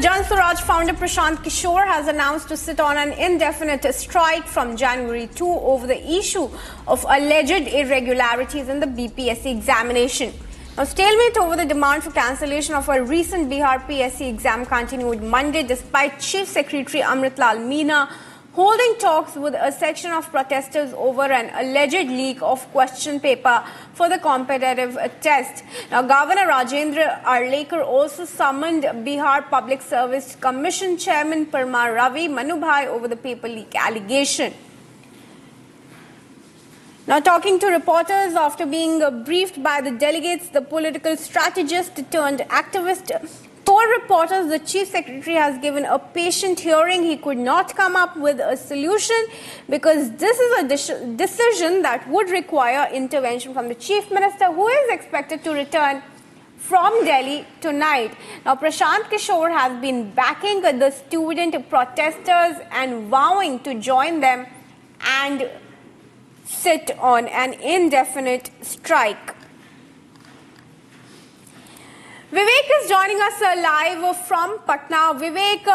Jan Swaraj founder Prashant Kishore has announced to sit on an indefinite strike from January 2 over the issue of alleged irregularities in the BPSC examination. Now, stalemate over the demand for cancellation of a recent Bihar PSC exam continued Monday despite Chief Secretary Amritlal Meena holding talks with a section of protesters over an alleged leak of question paper for the competitive test. Now, Governor Rajendra Arlekar also summoned Bihar Public Service Commission Chairman Parmar Ravi Manubhai over the paper leak allegation. Now, talking to reporters after being briefed by the delegates, the political strategist turned activist told reporters the Chief Secretary has given a patient hearing. He could not come up with a solution because this is a decision that would require intervention from the Chief Minister, who is expected to return from Delhi tonight. Now, Prashant Kishore has been backing the student protesters and vowing to join them and sit on an indefinite strike. Vivek is joining us live from Patna. Vivek,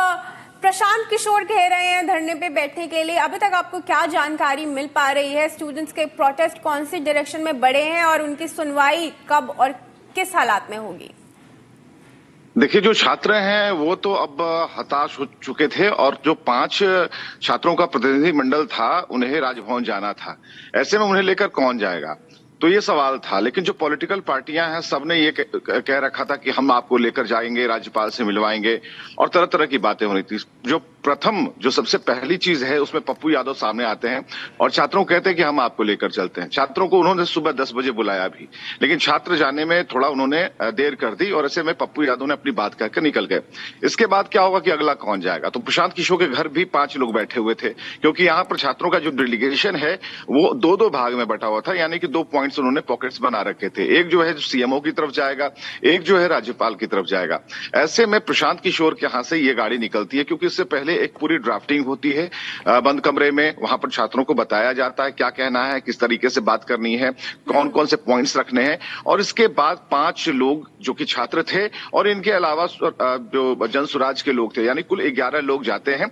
Prashant Kishor कह रहे हैं धरने पे बैठने के लिए, अभी तक आपको क्या जानकारी मिल पा रही है? स्टूडेंट्स के प्रोटेस्ट कौन सी डायरेक्शन में बढ़े हैं और उनकी सुनवाई कब और किस हालात में होगी? देखिए, जो छात्र हैं वो तो अब हताश हो चुके थे और जो 5 छात्रों का प्रतिनिधि मंडल था उन्हें राजभवन जाना था। ऐसे में उन्हें लेकर कौन जाएगा, तो ये सवाल था। लेकिन जो पॉलिटिकल पार्टियां हैं सबने ये कह रखा था कि हम आपको लेकर जाएंगे, राज्यपाल से मिलवाएंगे और तरह तरह की बातें हो रही थी। जो सबसे पहली चीज है उसमें पप्पू यादव सामने आते हैं और छात्रों को कहते हैं कि हम आपको लेकर चलते हैं। छात्रों को उन्होंने सुबह 10 बजे बुलाया भी, लेकिन छात्र जाने में थोड़ा उन्होंने देर कर दी और ऐसे में पप्पू यादव ने अपनी बात कहकर निकल गए। इसके बाद क्या होगा कि अगला कौन जाएगा, तो प्रशांत किशोर के घर भी 5 लोग बैठे हुए थे, क्योंकि यहाँ पर छात्रों का जो डेलीगेशन है वो 2-2 भाग में बटा हुआ था, यानी कि 2 पॉइंट्स उन्होंने पॉकेट्स बना रखे थे। एक जो है सीएमओ की तरफ जाएगा, एक जो है राज्यपाल की तरफ जाएगा। ऐसे में प्रशांत किशोर के यहां से ये गाड़ी निकलती है, क्योंकि इससे पहले एक पूरी ड्राफ्टिंग होती है बंद कमरे में। वहां पर छात्रों को बताया जाता है क्या कहना है, किस तरीके से बात करनी है, कौन कौन से पॉइंट्स रखने हैं, और इसके बाद 5 लोग जो कि छात्र थे और इनके अलावा जो जन स्वराज के लोग थे, यानी कुल 11 लोग जाते हैं,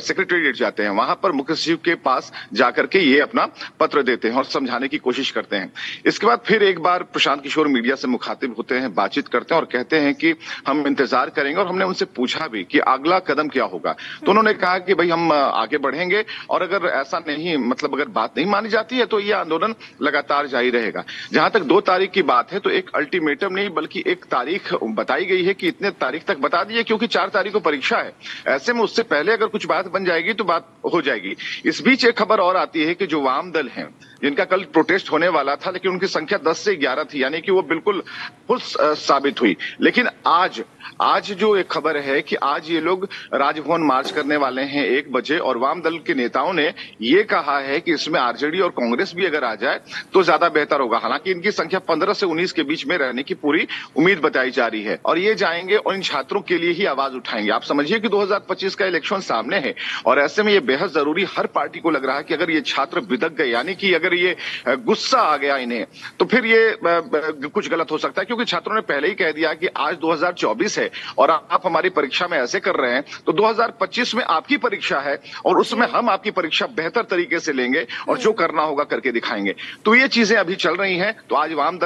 सेक्रेटेरिएट जाते हैं। वहां पर मुख्य सचिव के पास जाकर के ये अपना पत्र देते हैं और समझाने की कोशिश करते हैं। इसके बाद फिर एक बार प्रशांत किशोर मीडिया से मुखातिब होते हैं, बातचीत करते हैं और कहते हैं कि हम इंतजार करेंगे। और हमने उनसे पूछा भी कि अगला कदम क्या होगा, तो उन्होंने कहा कि भाई हम आगे बढ़ेंगे और अगर ऐसा नहीं, मतलब अगर बात नहीं मानी जाती है तो ये आंदोलन लगातार जारी रहेगा। जहां तक 2 तारीख की बात है तो एक अल्टीमेटम नहीं बल्कि एक तारीख बताई गई है कि इतने तारीख तक बता दिए, क्योंकि 4 तारीख को परीक्षा है। ऐसे में उससे पहले अगर कुछ बात बन जाएगी तो बात हो जाएगी। इस बीच एक खबर और आती है कि जो वाम दल हैं जिनका कल प्रोटेस्ट होने वाला था, लेकिन उनकी संख्या 10 से 11 थी, यानी कि वो बिल्कुल खुश साबित हुई। लेकिन आज जो एक खबर है कि आज ये लोग राजभवन मार्च करने वाले हैं 1 बजे, और वाम दल के नेताओं ने ये कहा है कि इसमें आरजेडी और कांग्रेस भी अगर आ जाए तो ज्यादा बेहतर होगा। हालांकि इनकी संख्या 15 से 19 के बीच में रहने की पूरी उम्मीद बताई जा रही है और ये जाएंगे और इन छात्रों के लिए ही आवाज उठाएंगे। आप समझिए कि 2025 का इलेक्शन सामने है और ऐसे में ये बेहद जरूरी, हर पार्टी को लग रहा है कि अगर ये छात्र बिदक गए, यानी कि अगर ये गुस्सा आ गया इन्हें, तो फिर ये कुछ गलत हो सकता है। क्योंकि छात्रों ने पहले ही कह दिया कि आज 2024 है और आप हमारी परीक्षा में ऐसे कर रहे हैं, तो 2025 में आपकी परीक्षा है और उसमें हम आपकी परीक्षा बेहतर तरीके से लेंगे और जो करना होगा करके दिखाएंगे। तो ये चीजें अभी चल रही हैं। तो आज वाम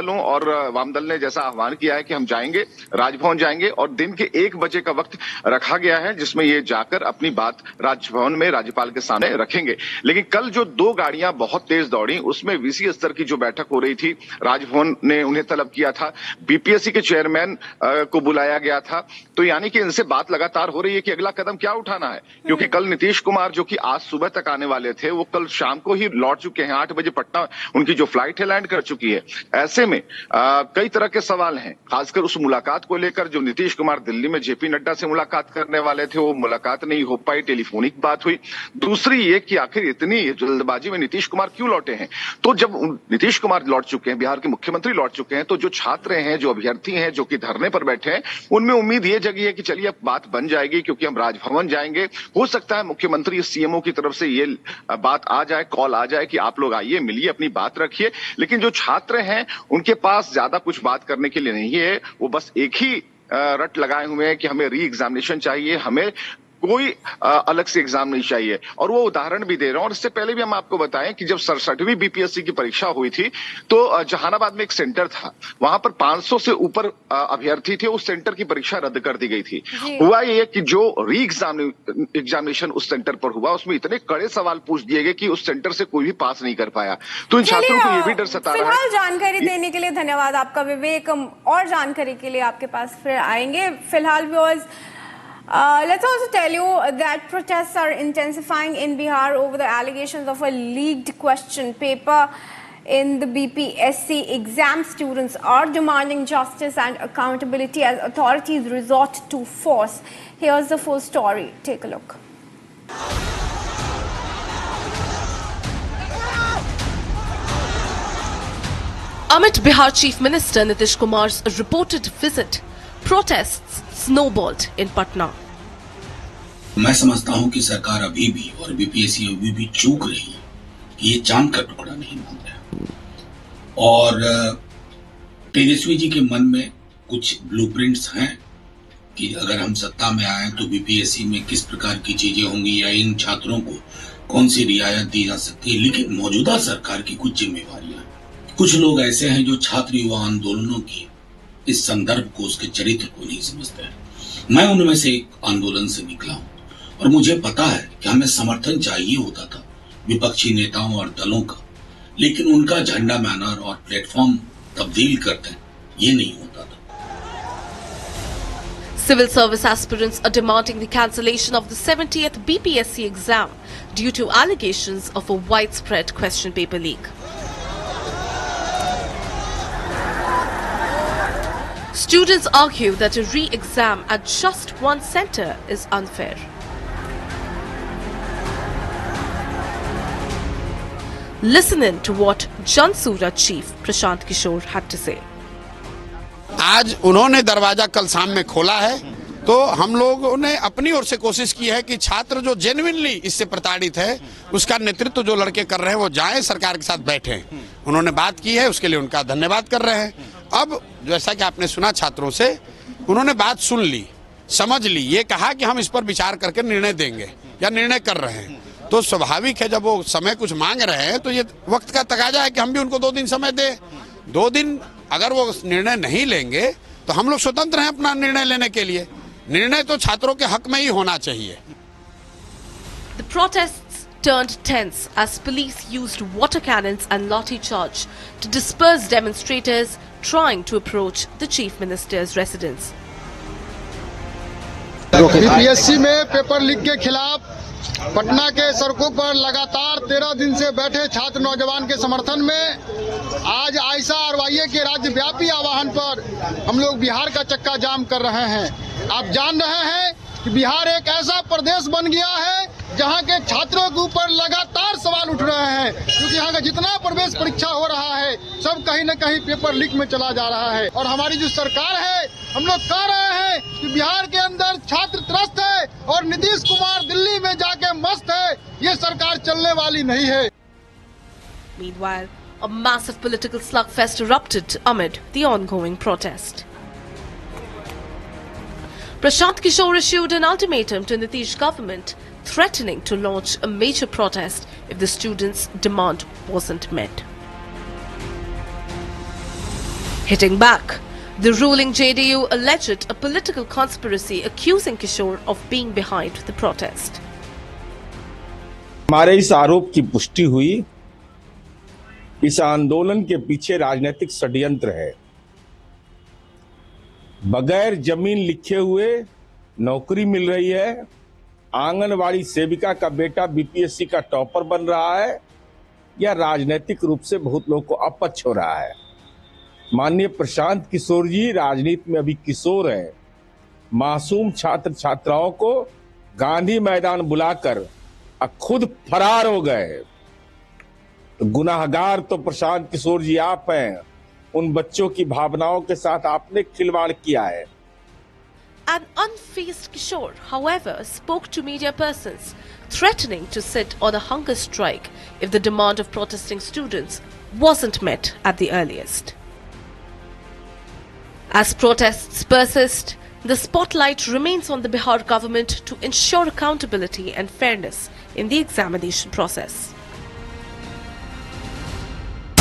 दल ने जैसा आह्वान किया है कि हम जाएंगे, राजभवन जाएंगे, और दिन के 1 बजे का वक्त रखा गया है जिसमें ये जाकर अपनी बात राजभवन में राज्यपाल के सामने रखेंगे। लेकिन कल जो 2 गाड़ियां बहुत तेज दौड़ी उसमें वीसी स्तर की जो बैठक हो रही थी, राजभवन ने उन्हें तलब किया था, बीपीएससी के चेयरमैन को बुलाया गया था। तो यानी कि इनसे बात लगातार हो रही है कि अगला कदम क्या उठाना है, क्योंकि कल नीतीश कुमार जो कि आज सुबह तक आने वाले थे वो कल शाम को ही लौट चुके हैं। 8 बजे पटना उनकी जो फ्लाइट है लैंड कर चुकी है। ऐसे में कई तरह के सवाल हैं, खासकर उस मुलाकात को लेकर जो नीतीश कुमार दिल्ली में जेपी नड्डा से मुलाकात करने वाले थे, वो मुलाकात नहीं हो पाई, टेलीफोनिक बात हुई। दूसरी ये कि आखिर इतनी जल्दबाजी में नीतीश कुमार क्यों लौटे हैं। तो जब नीतीश कुमार लौट चुके हैं, बिहार के मुख्यमंत्री लौट चुके हैं, तो जो छात्र हैं, जो अभ्यर्थी हैं, जो कि धरने पर बैठे हैं, उनमें उम्मीद ये जगी है कि चलिए अब बात बन जाएगी, क्योंकि हम राजभवन जाएंगे। हो सकता है मुख्यमंत्री सीएमओ की तरफ से ये बात आ जाए, कॉल आ जाए कि आप लोग आइए, मिलिए, अपनी बात रखिए। लेकिन जो छात्र हैं उनके पास ज्यादा कुछ बात करने के लिए नहीं है, वो बस एक ही रट लगाए हुए हैं कि हमें री एग्जामिनेशन चाहिए, हमें कोई अलग से एग्जाम नहीं चाहिए। और वो उदाहरण भी दे रहे हैं। और इससे पहले भी हम आपको बताएं कि जब 67वीं बीपीएससी की परीक्षा हुई थी तो जहानाबाद में एक सेंटर था, वहां पर 500 से ऊपर अभ्यर्थी थे। उस सेंटर की परीक्षा रद्द कर दी गई थी। हुआ ये कि जो री एग्जामिनेशन उस सेंटर पर हुआ, उसमें इतने कड़े सवाल पूछ दिए गए कि उस सेंटर से कोई भी पास नहीं कर पाया। तो इन छात्रों को ये भी डर सता रहा है। फिलहाल जानकारी देने के लिए धन्यवाद आपका विवेक। और जानकारी के लिए आपके पास फिर आएंगे। फिलहाल let's also tell you that protests are intensifying in Bihar over the allegations of a leaked question paper in the BPSC exam. Students are demanding justice and accountability as authorities resort to force. Here's the full story. Take a look. Amid Bihar Chief Minister Nitish Kumar's reported visit, protests snowballed in Patna. मैं समझता हूं कि सरकार अभी भी और BPSC अभी भी चूक रही है कि ये चांद का टुकड़ा नहीं मान रहा। और तेजस्वी जी के मन में कुछ ब्लूप्रिंट्स हैं कि अगर हम सत्ता में आए तो बीपीएससी में किस प्रकार की चीजें होंगी या इन छात्रों को कौन सी रियायत दी जा सकती है। लेकिन मौजूदा सरकार की कुछ जिम्मेवारियां, कुछ लोग ऐसे हैं जो छात्र युवा आंदोलनों की इस संदर्भ को, उसके चरित्र को नहीं समझते। मैं उनमें से एक आंदोलन से निकला हूं और मुझे पता है कि हमें समर्थन चाहिए होता था विपक्षी नेताओं और दलों का, लेकिन उनका झंडा बैनर और प्लेटफॉर्म तब्दील करते हैं, ये नहीं होता था। Civil service aspirants are demanding the cancellation of the 70th BPSC exam due to allegations of a widespread question paper leak. Students argue that a re-exam at just one center is unfair. Listen in to what Jansura chief Prashant Kishore had to say. आज उन्होंने दरवाजा कल शाम में खोला है, तो हम लोगों ने अपनी ओर से कोशिश की है कि छात्र जो जेन्युइनली इससे प्रताड़ित है, उसका नेतृत्व जो लड़के कर रहे हैं वो जाएं, सरकार के साथ बैठें। उन्होंने बात की है, उसके लिए उनका धन्यवाद कर रहे हैं। अब जैसा कि आपने सुना छात्रों से, उन्होंने बात सुन ली, समझ ली, ये कहा कि हम इस पर विचार करके निर्णय देंगे या निर्णय कर रहे हैं। तो स्वाभाविक है, जब वो समय कुछ मांग रहे हैं तो ये वक्त का तकाजा है कि हम भी उनको 2 दिन समय दें। 2 दिन अगर वो निर्णय नहीं लेंगे तो हम लोग स्वतंत्र हैं अपना निर्णय लेने के लिए। निर्णय तो छात्रों के हक में ही होना चाहिए। The protests turned tense as police used water cannons and lathi charge to disperse demonstrators trying to approach the chief minister's residence. BPSC में पेपर लीक के खिलाफ पटना के सड़कों पर लगातार 13 दिन से बैठे छात्र नौजवान के समर्थन में आज आयशा आरवाईए के राज्यव्यापी आह्वान पर हम लोग बिहार का चक्का जाम कर रहे हैं। आप जान रहे हैं कि बिहार एक ऐसा प्रदेश बन गया है जहां के छात्रों के ऊपर लगातार सवाल उठ रहे हैं, क्योंकि यहाँ का जितना प्रवेश परीक्षा हो रहा है सब कहीं न कहीं पेपर लीक में चला जा रहा है। और हमारी जो सरकार है, हम लोग कह रहे हैं कि बिहार के अंदर छात्र त्रस्त है और नीतीश कुमार दिल्ली में जाके मस्त है, ये सरकार चलने वाली नहीं है। Meanwhile, a massive political slugfest erupted amid the ongoing protest. Prashant Kishore issued an ultimatum to Nitish government, threatening to launch a major protest if the students' demand wasn't met. Hitting back, the ruling JDU alleged a political conspiracy accusing Kishore of being behind the protest. हमारे इस आरोप की पुष्टि हुई, इस आंदोलन के पीछे राजनीतिक षड्यंत्र है। बगैर जमीन लिखे हुए नौकरी मिल रही है, आंगनवाड़ी सेविका का बेटा बीपीएससी का टॉपर बन रहा है, या राजनीतिक रूप से बहुत लोगों को अपच हो रहा है। माननीय प्रशांत किशोर जी राजनीति में अभी किशोर हैं। मासूम छात्र छात्राओं को गांधी मैदान बुलाकर खुद फरार हो गए। तो गुनाहगार तो प्रशांत किशोर जी आप हैं। उन बच्चों की भावनाओं के साथ आपने खिलवाड़ किया है। An unfazed Kishore, however, spoke to media persons, threatening to sit on a hunger strike if the demand of protesting students wasn't met at the earliest. As protests persist, the spotlight remains on the Bihar government to ensure accountability and fairness in the examination process.